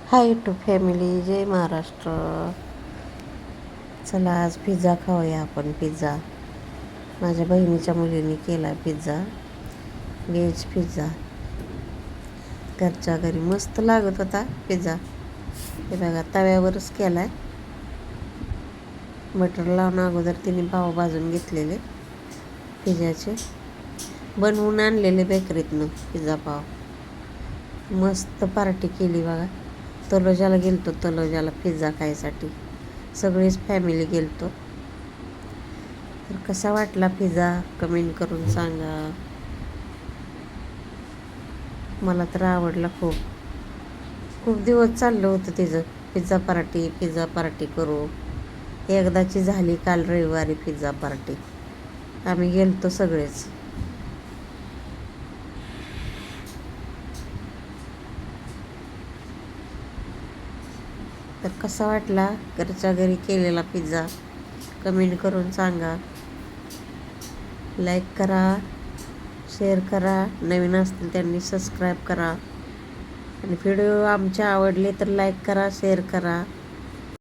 Hi YouTube family, जय महाराष्ट्र. चला आज pizza खाऊया आपण. पिझ्झा माझ्या बहिणीच्या मुलीने केला. Pizza, veg pizza. घरच्या घरी मस्त लागत होता पिझ्झा. हे बघा, तव्यावरच केला आहे. बटर लावून अगोदर तिने पाव भाजून घेतलेले पिझ्झाचे, बनवून आणलेले बेकरीतनं पिझ्झा पाव. मस्त पार्टी केली बघा. तलोजाला गेलतो, तलोजाला पिझ्झा खायसाठी. सगळीच फॅमिली गेलतो. तर कसा वाटला पिझ्झा कमेंट करून सांगा. मला तर आवडला खूप. खूप दिवस चाललं होतं तिचं, पिझ्झा पार्टी करू. एकदाची झाली काल रविवारी पिझ्झा पार्टी. आम्ही गेलतो सगळेच. तर कसा वाटला घरच्या घरी केलेला पिझ्झा कमेंट करून सांगा. लाईक करा, शेअर करा, नवीन असतील त्यांनी सबस्क्राईब करा. आणि व्हिडिओ आमचे आवडले तर लाईक करा, शेअर करा.